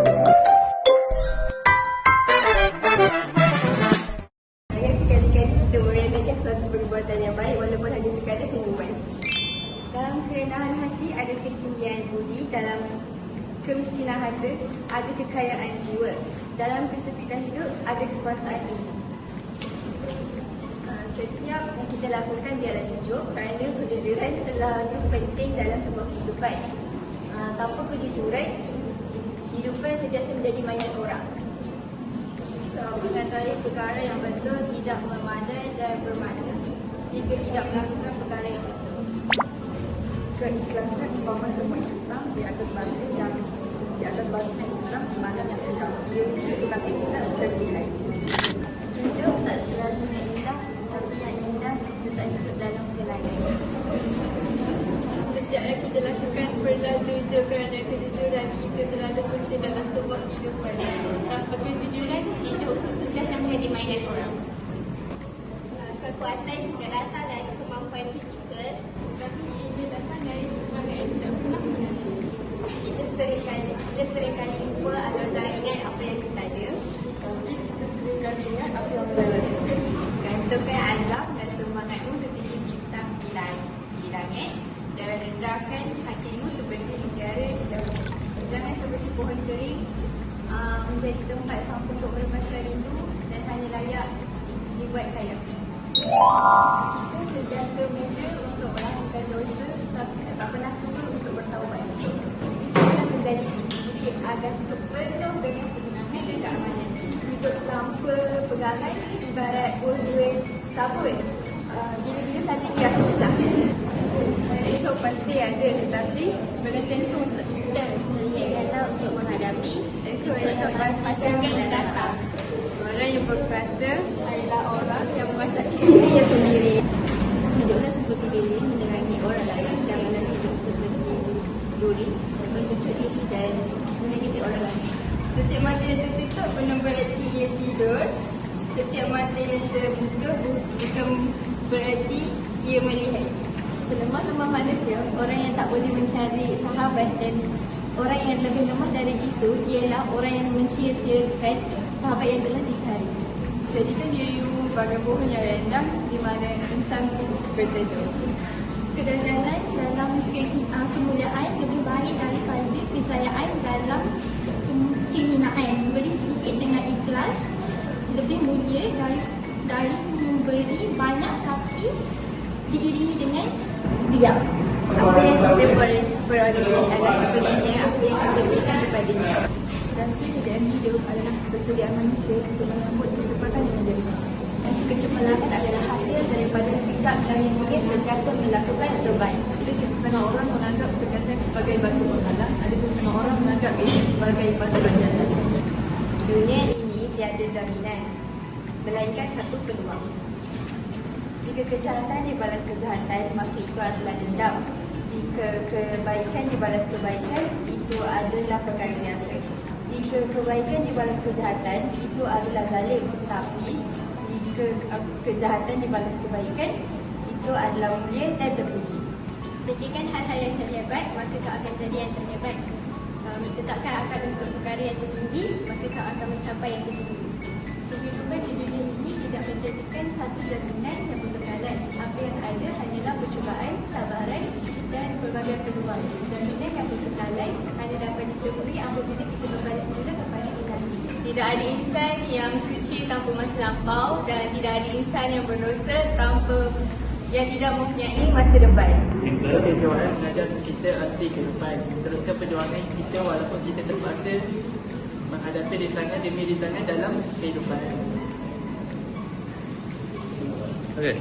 Jangan sekali-kali kita meremehkan suatu perbuatan yang baik walaupun hanya sekadar senyuman. Dalam kerendahan hati ada ketinggian budi, dalam kemiskinan harta ada kekayaan jiwa, dalam kesempitan hidup ada kekuasaan ilmu. Setiap yang kita lakukan biarlah jujur kerana kejujuran terlalu penting dalam sebuah kehidupan. Tanpa kejujuran, kehidupan sentiasa menjadi mainan orang. Mengetahui perkara yang betul tidak memadai dan bermakna jika tidak melakukan perkara yang betul. Keikhlasan umpama semua hitam di atas batu yang di atas batu yang hitam di malam yang sedang. Ia wujud tetapi tidak menjadi nilai. Hidup tak selalu yang indah, tapi yang indah tetap hidup dalam kenangan. Setiap yang kita lakukan perlu jujur kerana kejujuran itu terlalu penting dalam sebuah kehidupan. Tanpa kejujuran, hidup sentiasa menjadi mainan orang. Kekuatan tidak datang dari kemampuan fizikal, tetapi ia datang dari semangat yang tidak pernah mengasyik. Kita seringkali lupa atau jarang ingat apa yang kita ada. Tapi kita seringkali ingat apa yang berlalu. Gantungkan azam dan semangatmu seperti bintang di langit dan rendahkan hatimu seperti mutiara di laut. Jangan seperti pohon kering menjadi tempat sampai untuk melepaskan rindu dan hanya layak dibuat kaya. Kita sentiasa muda untuk melakukan dosa tapi tak pernah tua untuk bertaubat. Kita menjadi bukit agar hidup penuh dengan ketenangan dan keamanan. Hidup tanpa pegangan ibarat dua sabun. Bila-bila saja ia akan pecah. Esok pasti ada tetapi belum tentu untuk kita. Sediakanlah untuk menghadapi Esok pasti akan datang. Orang yang berkuasa adalah orang yang menguasai diri sendiri. Hiduplah seperti lilin menerangi orang lain. Janganlah hidup seperti duri mencucuk diri dan menyakiti orang lain. Setiap mata yang tertutup bukan berarti ia tidur. Setiap mata yang terbuka bukan berarti ia melihat. Selemah-lemah manusia, orang yang tak boleh mencari sahabat dan orang yang lebih lemah dari itu ialah orang yang mensia-siakan sahabat yang telah dicari. Jadikan dirimu bagai pohon yang rendah di mana insan berteduh. Kederjanan dalam kemuliaan lebih baik daripada kejayaan dalam kehinaan. Beri sedikit dengan ikhlas lebih mulia dari memberi banyak tapi diiringi dengan riak. Apa yang kita boleh peroleh adalah sebenarnya apa yang kita berikan kepadanya. Rasa dan hidup adalah persediaan manusia untuk menyambut kesempatan yang menjadi. Kecemerlangan adalah hasil daripada sikap yang ingin sentiasa melakukan yang terbaik. Ada setengah orang menganggap kesehatan sebagai batu penghalang, ada setengah orang menganggap ini sebagai batu banjaran. Dunia ini tiada jaminan, melainkan satu peluang. Jika kejahatan dibalas kejahatan, maka itu adalah dendam. Jika kebaikan dibalas kebaikan, itu adalah perkara biasa. Jika kebaikan dibalas kejahatan, itu adalah zalim. Tapi jika kejahatan dibalas kebaikan, itu adalah mulia dan terpuji. Fikirkan hal-hal yang terhebat, maka kau akan jadi yang terhebat. Letakkan akal untuk perkara yang tertinggi, maka kau akan mencapai yang tertinggi. Kehidupan di dunia ini tidak menjadikan satu jaminan yang berkekalan. Apa yang ada hanyalah percubaan, cabaran dan pelbagai peluang. Jaminan yang berkekalan hanya dapat ditemui apabila kita berbalik semula kepada ilahi. Tidak ada insan yang suci tanpa masa lampau dan tidak ada insan yang berdosa tanpa yang tidak mempunyai Masa depan. Perjuangan mengajar kita arti kehidupan. Teruskan perjuangan kita walaupun kita terpaksa menghadapi rintangan demi rintangan dalam kehidupan. Okay.